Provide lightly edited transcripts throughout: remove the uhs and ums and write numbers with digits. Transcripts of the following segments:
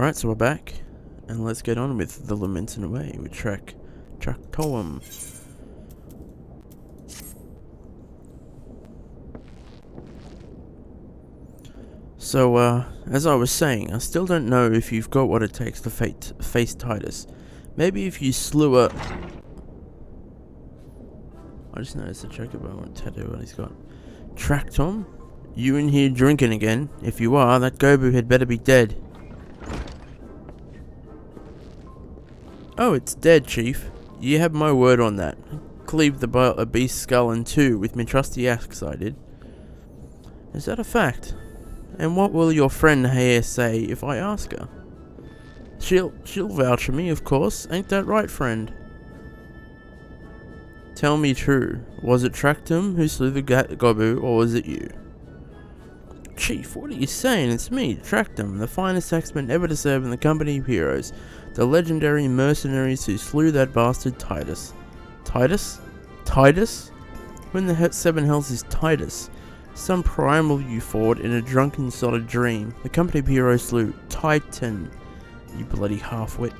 Alright, so we're back, and let's get on with the Lamenting Way with track Toem. So, as I was saying, I still don't know if you've got what it takes to face Titus. Maybe if you slew a... I just noticed a chocobo tattoo what he's got. Tom? You in here drinking again? If you are, that Gobu had better be dead. Oh, it's dead, Chief. You have my word on that. Cleaved a beast's skull in two with me trusty axe, I did. Is that a fact? And what will your friend here say if I ask her? She'll vouch for me, of course. Ain't that right, friend? Tell me true. Was it Tractum who slew the Gobu, or was it you? Chief, what are you saying? It's me, Tractum, the finest axeman ever to serve in the company of heroes. The legendary mercenaries who slew that bastard Titus. Titus? Titus? When the seven hells is Titus? Some primal you fought in a drunken solid dream. The company of heroes slew Titan. You bloody half-wit.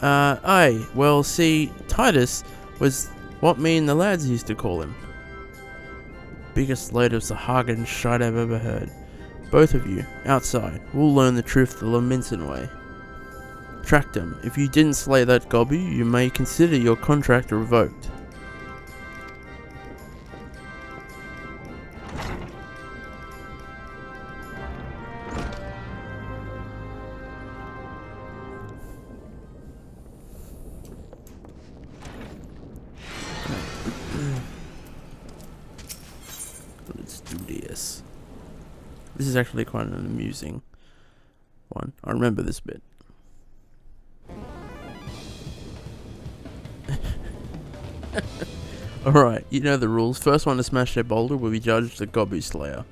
Aye, well see, Titus was what me and the lads used to call him. Biggest load of Saga and shite I've ever heard. Both of you, outside, we'll learn the truth the Lamenting Way. Tractum, if you didn't slay that Gobu, you may consider your contract revoked. Let's do this. This is actually quite an amusing one. I remember this bit. Alright, you know the rules. First one to smash their boulder will be judged the Gobu Slayer.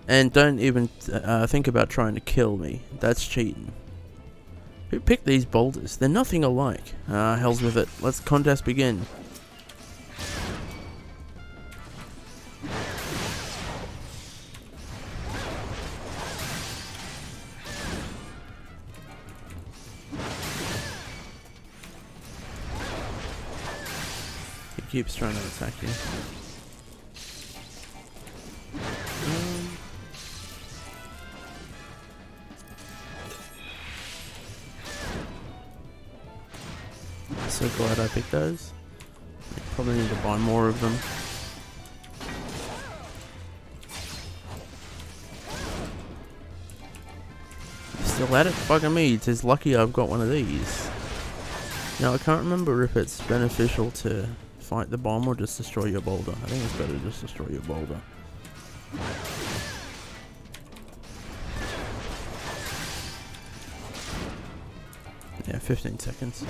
And don't even think about trying to kill me. That's cheating. Who picked these boulders? They're nothing alike. Hell's with it. Let's contest begin. Keeps trying to attack you. So glad I picked those. I probably need to buy more of them. Still at it? Fucking me, it says lucky I've got one of these. Now I can't remember if it's beneficial to fight the bomb or just destroy your boulder. I think it's better to just destroy your boulder. Yeah, 15 seconds.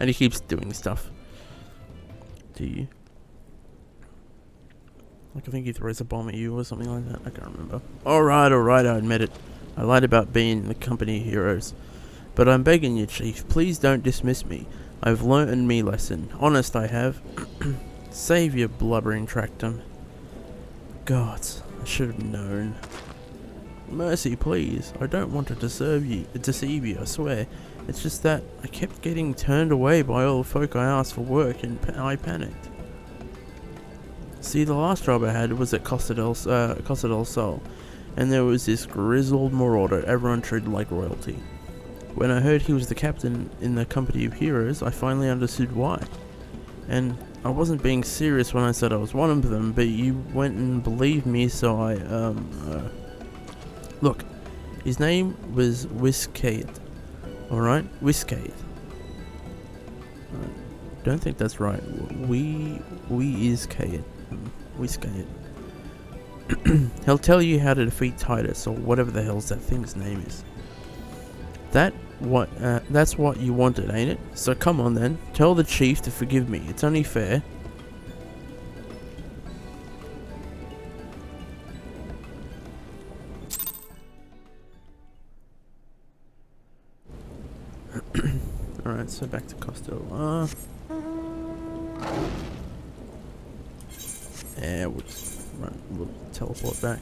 And he keeps doing stuff. Do you? Like I think he throws a bomb at you or something like that. I can't remember. Alright, I admit it. I lied about being in the company of heroes. But I'm begging you, Chief, please don't dismiss me. I've learned me lesson. Honest I have. Save your blubbering Tractum. Gods, I should have known. Mercy, please. I don't want to deceive you, I swear. It's just that I kept getting turned away by all the folk I asked for work and I panicked. See, the last job I had was at Costa del Sol. And there was this grizzled marauder everyone treated like royalty. When I heard he was the captain in the company of heroes, I finally understood why. And I wasn't being serious when I said I was one of them, but you went and believed me, so I, Look, his name was Whiskade. Alright? Whiskade. Don't think that's right. We is Kade. Whiskade. He'll tell you how to defeat Titus, or whatever the hell's that thing's name is. That's what you wanted, ain't it? So come on then, tell the chief to forgive me. It's only fair. Alright, so back to Costo. Yeah, we'll just run. We'll teleport back.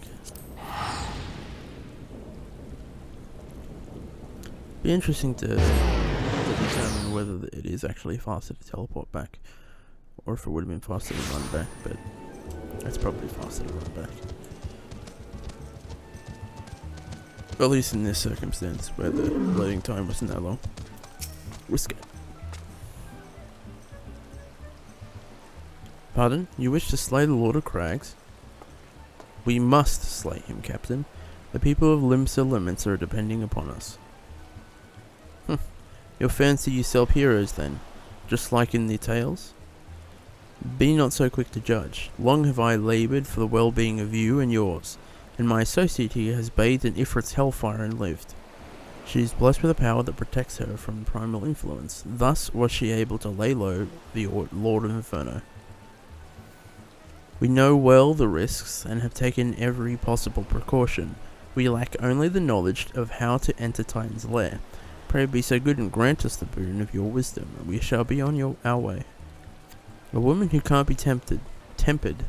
Be interesting to determine whether it is actually faster to teleport back, or if it would have been faster to run back. But it's probably faster to run back. At least in this circumstance, where the loading time wasn't that long. Risk it. Pardon? You wish to slay the Lord of Crags? We must slay him, Captain. The people of Limsa Limits are depending upon us. You'll fancy yourself heroes then, just like in the tales? Be not so quick to judge. Long have I laboured for the well-being of you and yours, and my associate here has bathed in Ifrit's hellfire and lived. She is blessed with a power that protects her from primal influence. Thus was she able to lay low the Lord of Inferno. We know well the risks, and have taken every possible precaution. We lack only the knowledge of how to enter Titan's lair. Pray be so good and grant us the boon of your wisdom, and we shall be on our way. A woman who can't be tempered,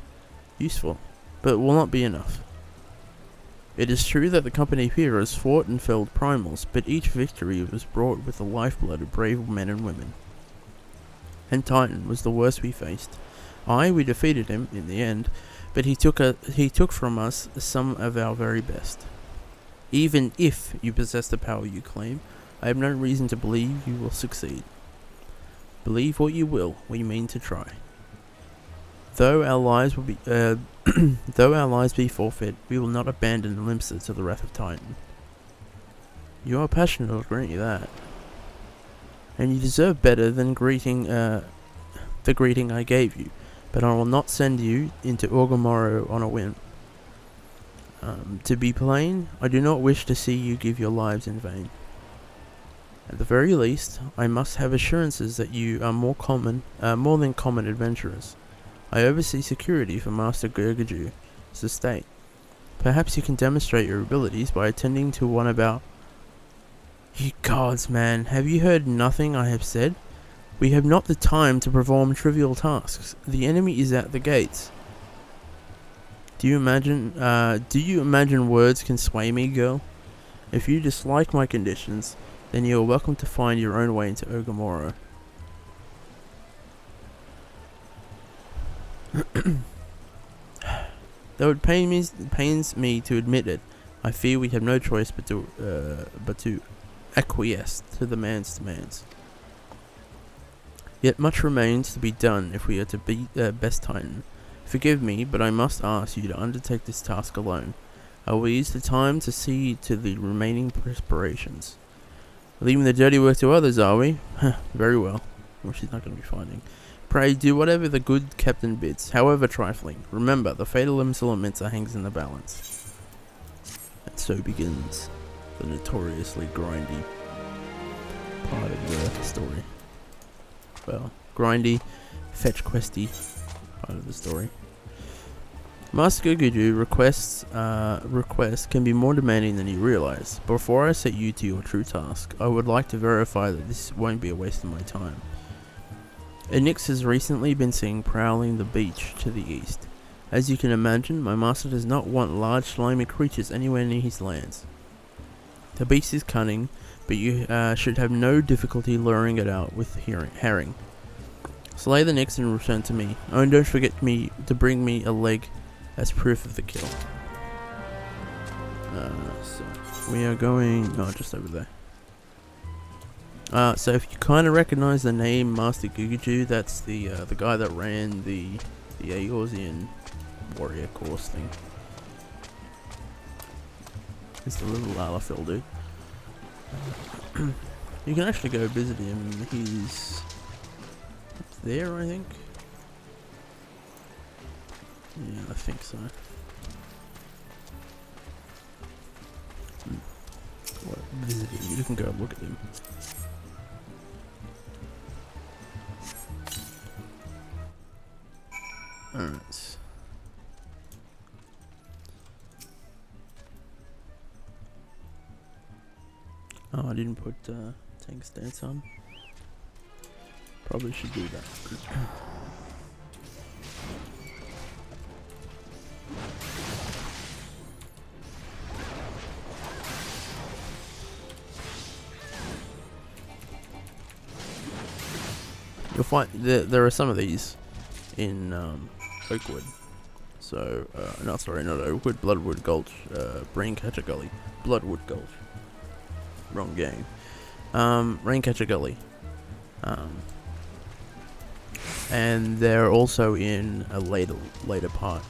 useful, but will not be enough. It is true that the company of heroes fought and felled primals, but each victory was brought with the lifeblood of brave men and women. And Titan was the worst we faced. We defeated him in the end, but he took from us some of our very best. Even if you possess the power you claim, I have no reason to believe you will succeed. Believe what you will, we mean to try. Though our lives be forfeit, we will not abandon Limsa to the wrath of Titan. You are passionate, I'll grant you that. And you deserve better than the greeting I gave you, but I will not send you into Orgrimmar on a whim. To be plain, I do not wish to see you give your lives in vain. At the very least, I must have assurances that you are more than common adventurers. I oversee security for Master Gurgaju's estate. Perhaps you can demonstrate your abilities by attending to one of our... You gods, man, have you heard nothing I have said? We have not the time to perform trivial tasks. The enemy is at the gates. Do you imagine words can sway me, girl? If you dislike my conditions, then you are welcome to find your own way into Orgrimmar. Though it pains me to admit it, I fear we have no choice but to acquiesce to the man's demands. Yet much remains to be done if we are to beat Best Titan. Forgive me, but I must ask you to undertake this task alone. I will use the time to see to the remaining preparations. Leaving the dirty work to others, are we? Very well. Well, she's not going to be fighting. Pray do whatever the good captain bids, however trifling. Remember, the fate of Limsa hangs in the balance. And so begins the notoriously grindy part of the story. Well, grindy, fetch questy part of the story. Master Gurgaju requests can be more demanding than you realize. Before I set you to your true task, I would like to verify that this won't be a waste of my time. Enix has recently been seen prowling the beach to the east. As you can imagine, my master does not want large slimy creatures anywhere near his lands. The beast is cunning, but you should have no difficulty luring it out with herring. Slay the Nyx and return to me. Oh, and don't forget to bring me a leg as proof of the kill. So we are going just over there. So if you kind of recognize the name Master Gurgaju, that's the guy that ran the Eorzean warrior course thing. It's the little Lalafell dude. You can actually go visit him. He's up there, I think. Yeah, I think so. What, visit him? You can go look at him. Alright. Oh, I didn't put tank stance on. Probably should do that. You'll find there are some of these in Oakwood. So, no, sorry, not Oakwood, Bloodwood Gulch, Raincatcher Gully. Bloodwood Gulch. Wrong game. Raincatcher Gully. And they're also in a later part.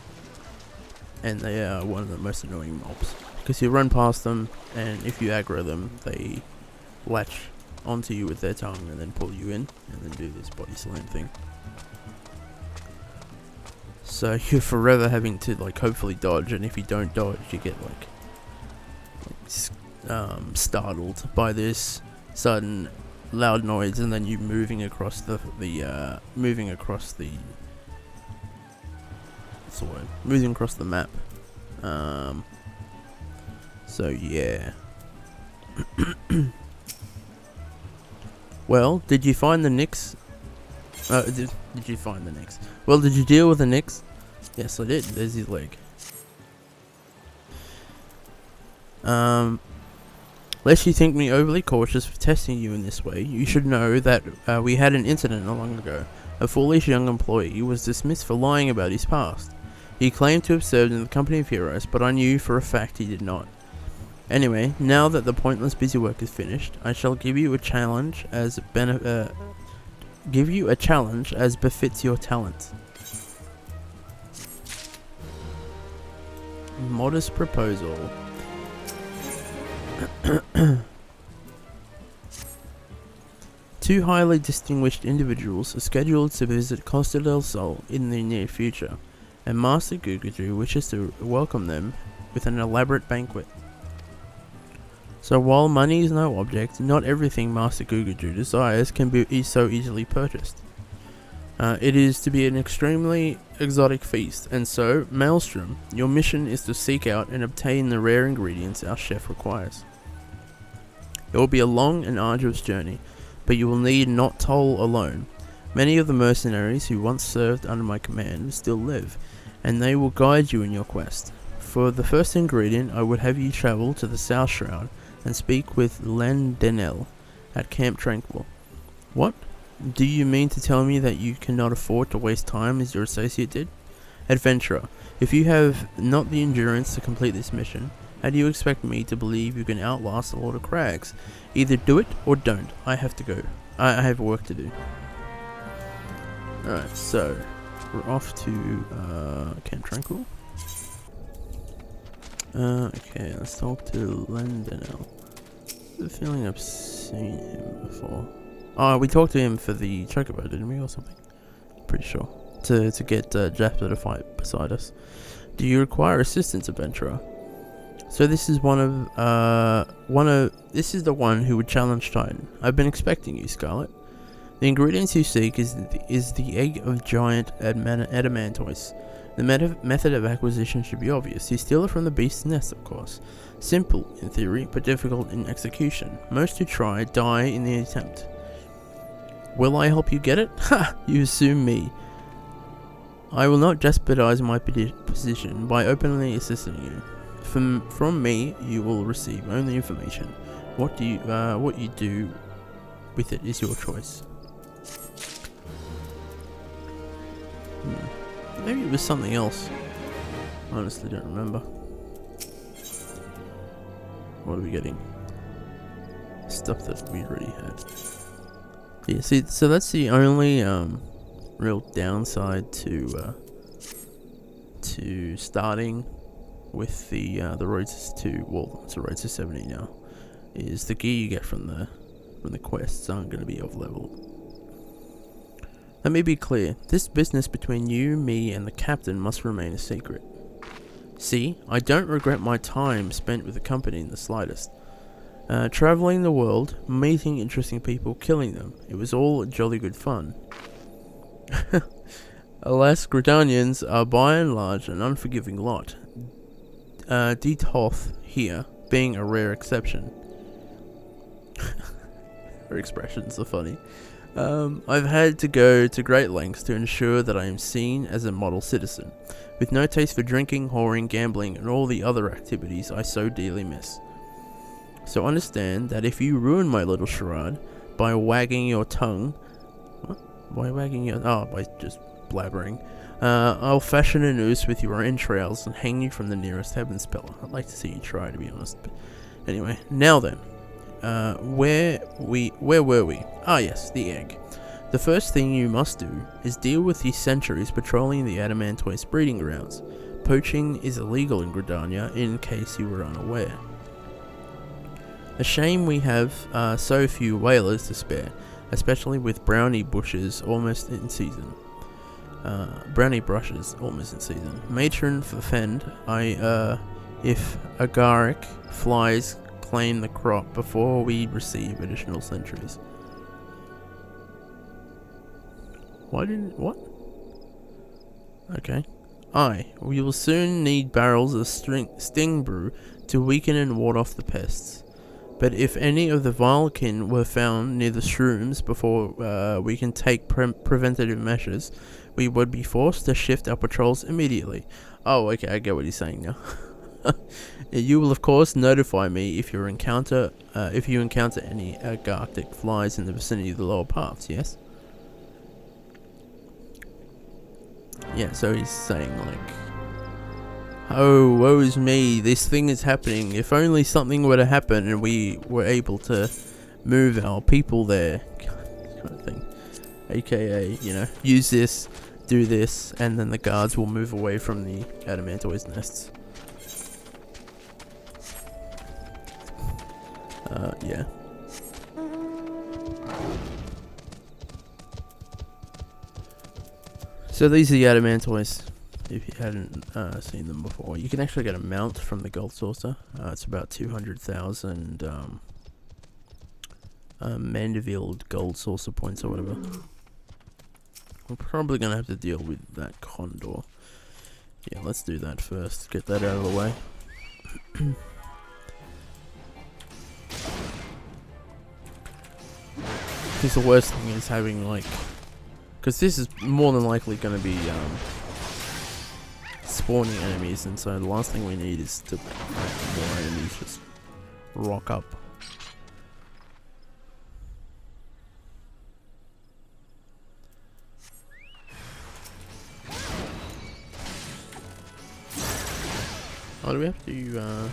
And they are one of the most annoying mobs. Because you run past them, and if you aggro them, they latch onto you with their tongue and then pull you in, and then do this body slam thing. So you're forever having to like hopefully dodge, and if you don't dodge, you get like startled by this sudden loud noise, and then you moving across the what's the word? Moving across the map. So yeah. Well, did you find the Nyx? Did you find the Nyx? Well, did you deal with the Nyx? Yes, I did. There's his leg. Lest you think me overly cautious for testing you in this way, you should know that we had an incident not long ago. A foolish young employee was dismissed for lying about his past. He claimed to have served in the company of heroes, but I knew for a fact he did not. Anyway, now that the pointless busy work is finished, I shall give you a challenge as befits your talent. Modest proposal. Two highly distinguished individuals are scheduled to visit Costa del Sol in the near future, and Master Gugaju wishes to welcome them with an elaborate banquet. So while money is no object, not everything Master Gugaju desires can be so easily purchased. It is to be an extremely exotic feast, and so, Maelstrom, your mission is to seek out and obtain the rare ingredients our chef requires. It will be a long and arduous journey, but you will need not toil alone. Many of the mercenaries who once served under my command still live, and they will guide you in your quest. For the first ingredient, I would have you travel to the South Shroud and speak with Len Denel at Camp Tranquil. What? Do you mean to tell me that you cannot afford to waste time as your associate did? Adventurer, if you have not the endurance to complete this mission, how do you expect me to believe you can outlast the Lord of Crags? Either do it or don't. I have to go. I have work to do. Alright, so we're off to Camp Tranquil. Okay, let's talk to Len Denel. I have a feeling I've seen him before. Oh, we talked to him for the Chocobo, didn't we, or something? Pretty sure. To get Jasper to fight beside us. Do you require assistance, adventurer? So this is this is the one who would challenge Titan. I've been expecting you, Scarlett. The ingredients you seek is the egg of giant Adamantoise. The method of acquisition should be obvious. You steal it from the beast's nest, of course. Simple in theory, but difficult in execution. Most who try die in the attempt. Will I help you get it? Ha! You assume me. I will not jeopardize my position by openly assisting you. From me, you will receive only information. What you do with it is your choice. Maybe it was something else. Honestly, don't remember. What are we getting? Stuff that we already had. Yeah, see, so that's the only real downside to starting with the roads to, well, it's a road to 70 now, is the gear you get from the quests aren't going to be of level. Let me be clear, this business between you, me, and the captain must remain a secret. See, I don't regret my time spent with the company in the slightest. Traveling the world, meeting interesting people, killing them. It was all jolly good fun. Alas, Gridanians are by and large an unforgiving lot. Detoth here being a rare exception. Her expressions are funny. I've had to go to great lengths to ensure that I am seen as a model citizen, with no taste for drinking, whoring, gambling, and all the other activities I so dearly miss. So understand that if you ruin my little charade by wagging your tongue... What? By wagging your... Oh, by just blabbering. I'll fashion a noose with your entrails and hang you from the nearest heaven speller. I'd like to see you try, to be honest. But anyway, now then. Where were we? Ah, yes, the egg. The first thing you must do is deal with the sentries patrolling the Adamantoise breeding grounds. Poaching is illegal in Gridania, in case you were unaware. A shame we have so few whalers to spare, especially with brownie bushes almost in season. Brownie brushes almost in season. Matron for Fend, if agaric flies claim the crop before we receive additional sentries. What? Okay. We will soon need barrels of sting brew to weaken and ward off the pests. But if any of the Vilekin were found near the shrooms before we can take preventative measures, we would be forced to shift our patrols immediately. Oh, okay, I get what he's saying now. You will of course notify me if you encounter any Arctic flies in the vicinity of the lower paths, yes? Yeah, so he's saying like, oh, woe is me, this thing is happening. If only something were to happen and we were able to move our people there, kind of thing. AKA, you know, use this, do this, and then the guards will move away from the Adamantoise nests. Yeah. So these are the Adamantoise, if you hadn't seen them before. You can actually get a mount from the gold saucer. It's about 200,000 Mandeville gold saucer points or whatever. We're probably going to have to deal with that condor. Yeah, let's do that first. Get that out of the way. Because the worst thing is having like... Because this is more than likely going to be spawning enemies, and so the last thing we need is to have more enemies just rock up. Oh, do we have to...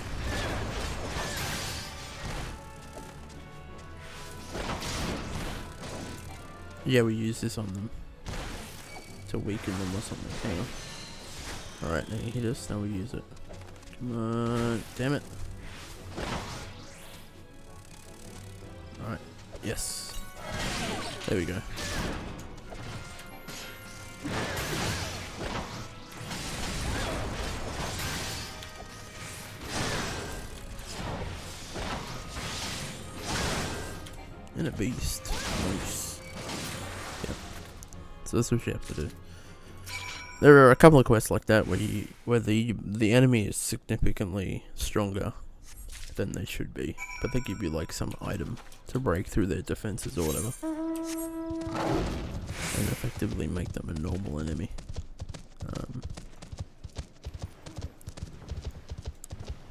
Yeah, we use this on them to weaken them or something. Hang on. Alright, now you hit us, now we use it. Come on, damn it. Alright, yes. There we go. And a beast. Nice. So that's what you have to do. There are a couple of quests like that where the enemy is significantly stronger than they should be, but they give you like some item to break through their defenses or whatever, and effectively make them a normal enemy.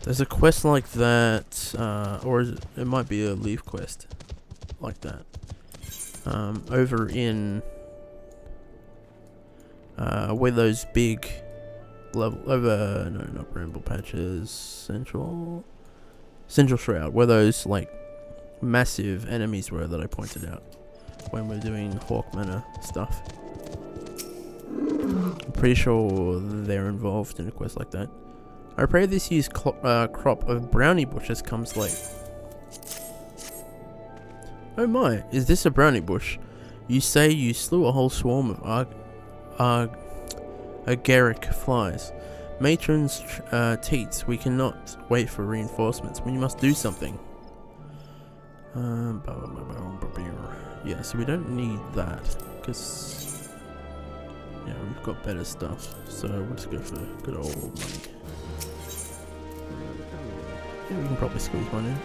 There's a quest like that, or it might be a leaf quest like that, over in where those big no, not Bramble Patches, Central Shroud, where those like massive enemies were that I pointed out when we're doing Hawk Manor stuff. I'm pretty sure they're involved in a quest like that. I pray this year's crop of brownie bushes comes late. Oh my, is this a brownie bush? You say you slew a whole swarm of agaric flies. Matron's teats, we cannot wait for reinforcements. We must do something. Yeah, so we don't need that, because yeah, we've got better stuff. So we'll just go for good old money. Yeah, we can probably squeeze one in.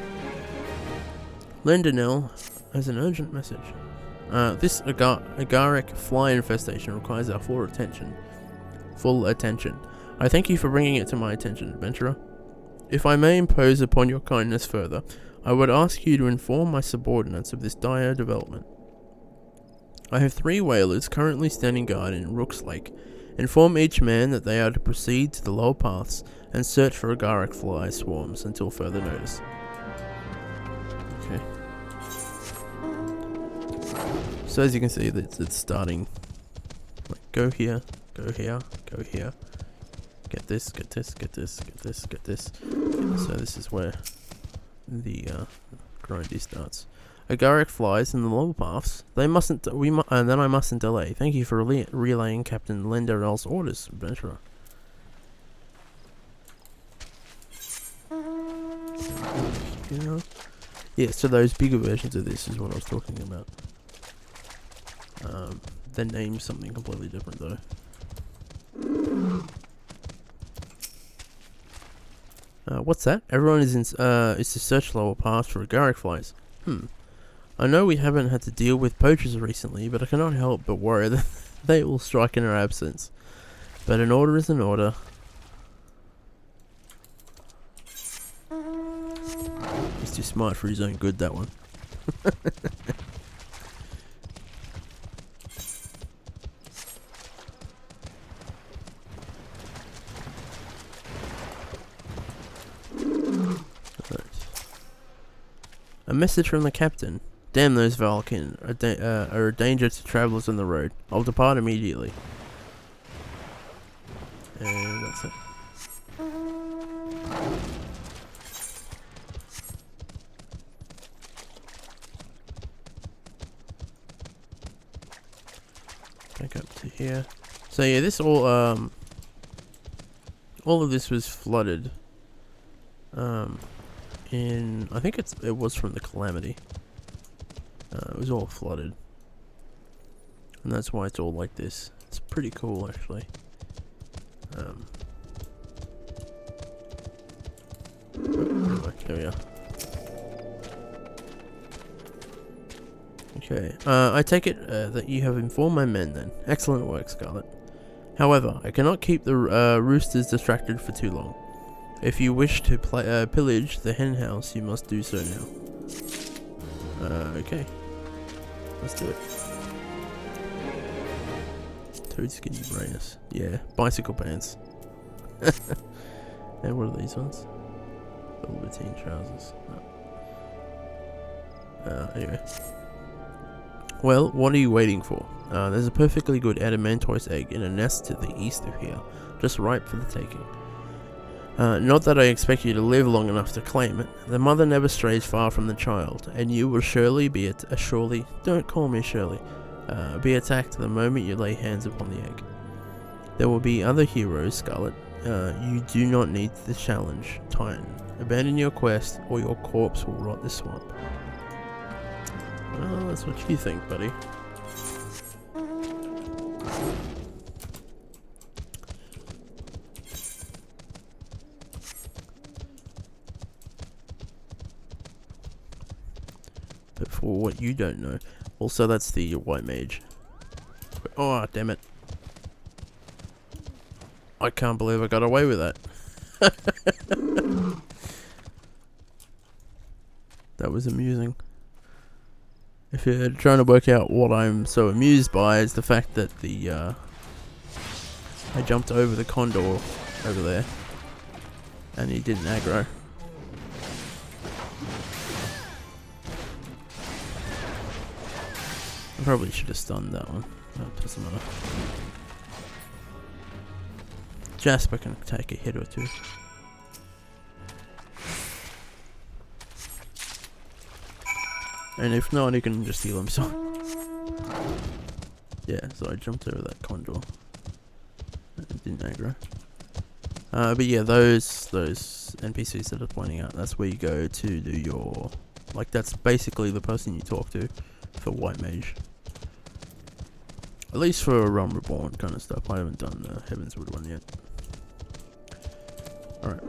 Lendinel has an urgent message. This agaric fly infestation requires our full attention. I thank you for bringing it to my attention, adventurer. If I may impose upon your kindness further, I would ask you to inform my subordinates of this dire development. I have 3 whalers currently standing guard in Rook's Lake. Inform each man that they are to proceed to the lower paths and search for agaric fly swarms until further notice. Okay. So as you can see, it's starting. Like, go here, go here, go here. Get this, get this, get this, get this, get this. So this is where the grindy starts. Agaric flies in the lower paths. They mustn't. And then I mustn't delay. Thank you for relaying Captain Lenderell's orders, adventurer. Yeah. So those bigger versions of this is what I was talking about. The name's something completely different though. What's that? Everyone is to search lower paths for agaric flies. I know we haven't had to deal with poachers recently, but I cannot help but worry that they will strike in our absence. But an order is an order. He's too smart for his own good, that one. A message from the captain. Damn those Valken are a danger to travellers on the road. I'll depart immediately. And that's it. Back up to here. So yeah, this all of this was flooded. I think it was from the calamity. It was all flooded, and that's why it's all like this. It's pretty cool, actually. There we are. Okay. I take it that you have informed my men then. Excellent work, Scarlett. However, I cannot keep the roosters distracted for too long. If you wish to pillage the hen house, you must do so now. Okay. Let's do it. Toad skinny brainers. Yeah, bicycle pants. And what are these ones? Velveteen trousers. Oh. Anyway. Well, what are you waiting for? There's a perfectly good Adamantoise egg in a nest to the east of here, just ripe for the taking. Not that I expect you to live long enough to claim it. The mother never strays far from the child, and you will surely be don't call me Shirley, be attacked the moment you lay hands upon the egg. There will be other heroes, Scarlett. You do not need the challenge, Titan. Abandon your quest, or your corpse will rot the swamp. Well, that's what you think, buddy. But for what you don't know, also that's the white mage. Oh, damn it. I can't believe I got away with that. That was amusing. If you're trying to work out what I'm so amused by, is the fact that I jumped over the condor over there and he didn't aggro. I probably should have stunned that one. That doesn't matter. Jasper can take a hit or two. And if not, he can just heal himself. Yeah, so I jumped over that condor. It didn't aggro. But yeah, those NPCs that are pointing out, that's where you go to do your... Like, that's basically the person you talk to for White Mage. At least for Realm Reborn kind of stuff. I haven't done the Heavensward one yet. Alright.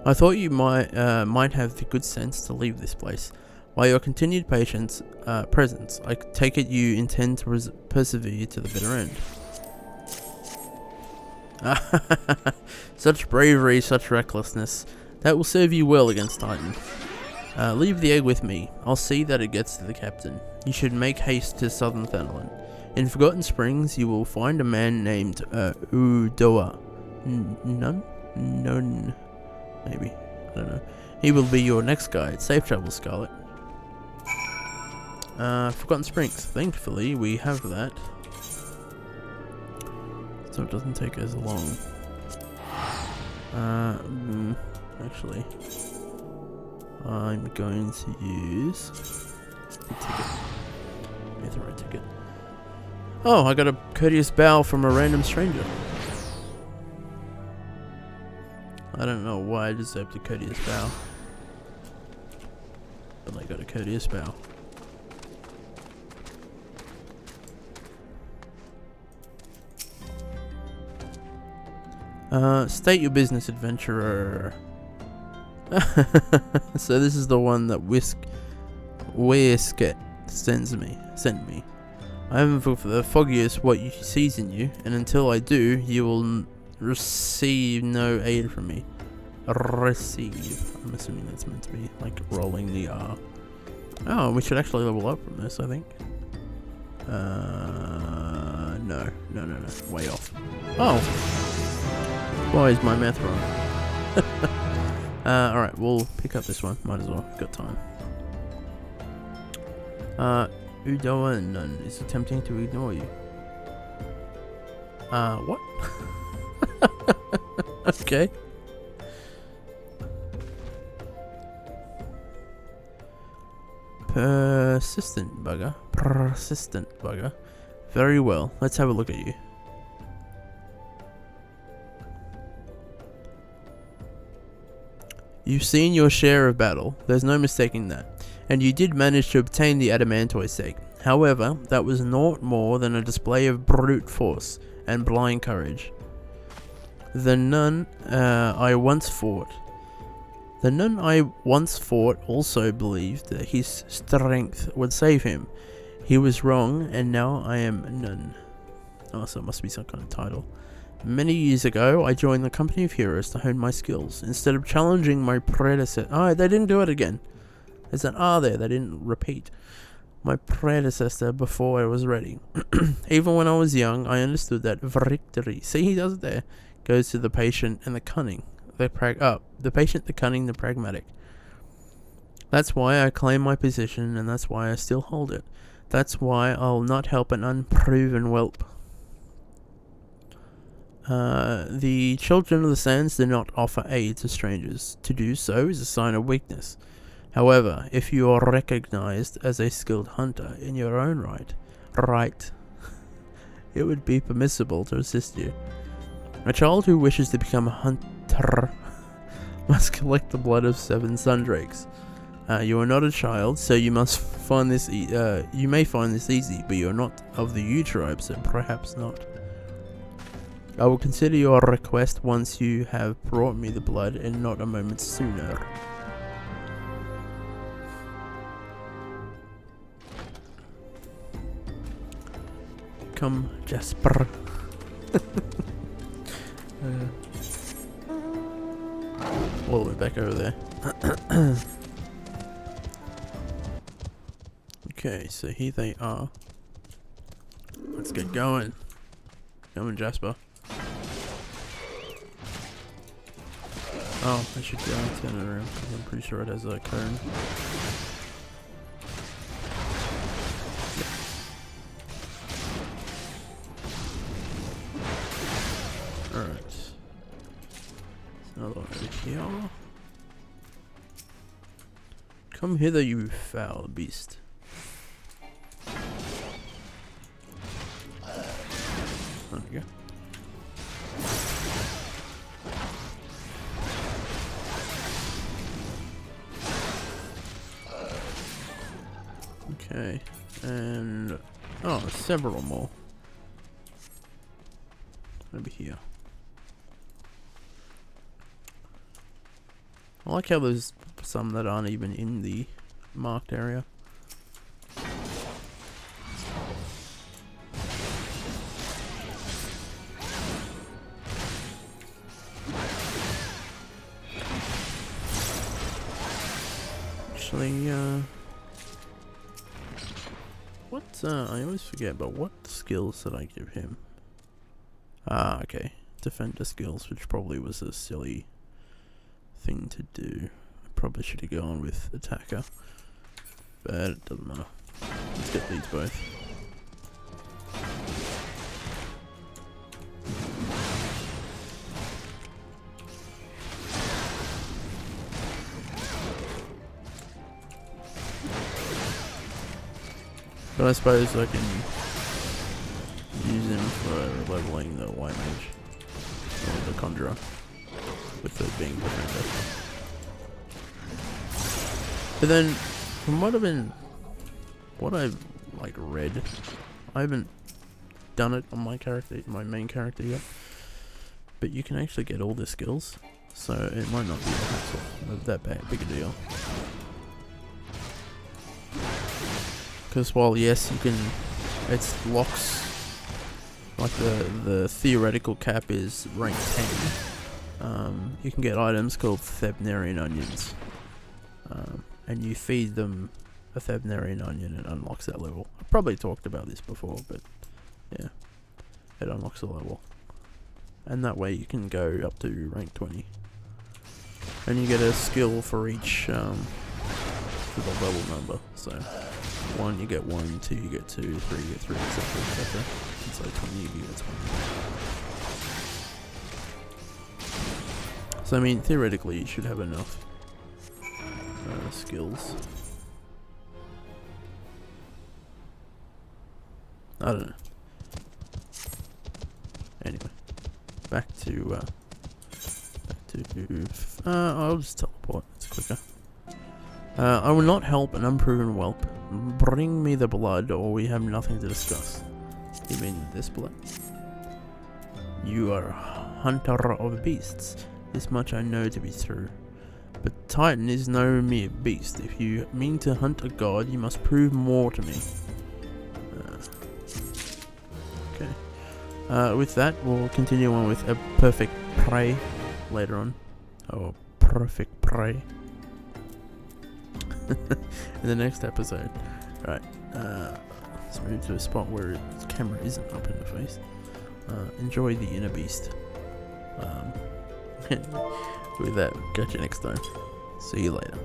I thought you might have the good sense to leave this place. By your continued presence, I take it you intend to persevere to the bitter end. Such bravery, such recklessness. That will serve you well against Titan. Leave the egg with me. I'll see that it gets to the captain. You should make haste to southern Thanalan. In Forgotten Springs, you will find a man named Udoa. None? Maybe. I don't know. He will be your next guide. Safe travel, Scarlett. Forgotten Springs. Thankfully, we have that. So it doesn't take as long. Actually, I'm going to use a ticket. Get the right ticket. Oh, I got a courteous bow from a random stranger. I don't know why I deserved a courteous bow, but I got a courteous bow. State your business, adventurer. So this is the one that Whisket sent me. I haven't for the foggiest what he sees in you, and until I do, you will receive no aid from me. Receive. I'm assuming that's meant to be like rolling the R. Oh, we should actually level up from this, I think. No. Way off. Oh. Why is my math wrong? Alright, we'll pick up this one. Might as well. Got time. Udoa Nun is attempting to ignore you. What? Okay. Persistent bugger. Very well. Let's have a look at you. You've seen your share of battle, there's no mistaking that, and you did manage to obtain the Adamantoise egg. However, that was naught more than a display of brute force and blind courage. The nun I once fought also believed that his strength would save him. He was wrong, and now I am none. Oh, so it must be some kind of title. Many years ago, I joined the company of heroes to hone my skills. Instead of challenging my predecessor... Oh, they didn't do it again. There's an R there. They didn't repeat. My predecessor before I was ready. Even when I was young, I understood that victory... See, he does it there. Goes to the patient and the cunning. The patient, the cunning, the pragmatic. That's why I claim my position, and that's why I still hold it. That's why I'll not help an unproven whelp. The children of the sands do not offer aid to strangers. To do so is a sign of weakness. However, if you are recognized as a skilled hunter in your own right, it would be permissible to assist you. A child who wishes to become a hunter must collect the blood of 7 sundrakes. You are not a child, so you must find this. You may find this easy, but you are not of the U tribe, so perhaps not. I will consider your request once you have brought me the blood, and not a moment sooner. Come, Jasper. All the way back over there. Okay, so here they are. Let's get going. Come on, Jasper. Oh, I should go and turn it around because I'm pretty sure it has a cone. Alright. Another one over here. Come hither, you foul beast. There we go. Okay, and several more over here. I like how there's some that aren't even in the marked area. actually, I always forget, but what skills did I give him? Ah, okay. Defender skills, which probably was a silly thing to do. I probably should have gone with attacker, but it doesn't matter. Let's get these both. But I suppose I can use him for leveling the white mage or the conjurer with it being defender. But then, from what I've like read, I haven't done it on my character, my main character yet. But you can actually get all the skills, so it might not be that big a deal. Because while yes, you can, it's locks, like the theoretical cap is rank 10. You can get items called Thebnarian onions, and you feed them a Thebnarian onion and it unlocks that level. I've probably talked about this before, but yeah, it unlocks a level, and that way you can go up to rank 20, and you get a skill for each for the level number. So 1 you get 1, 2 you get 2, 3 you get 3, etc, etc. And so 20 you get 20. So I mean, theoretically you should have enough skills. I don't know. Anyway, back to I'll just teleport, it's quicker. I will not help an unproven whelp. Bring me the blood, or we have nothing to discuss. You mean this blood? You are a hunter of beasts. This much I know to be true. But Titan is no mere beast. If you mean to hunt a god, you must prove more to me. Okay. With that, we'll continue on with a perfect prey later on. Oh, perfect prey. In the next episode. Right, let's move to a spot where the camera isn't up in the face. Enjoy the inner beast. With that, catch you next time. See you later.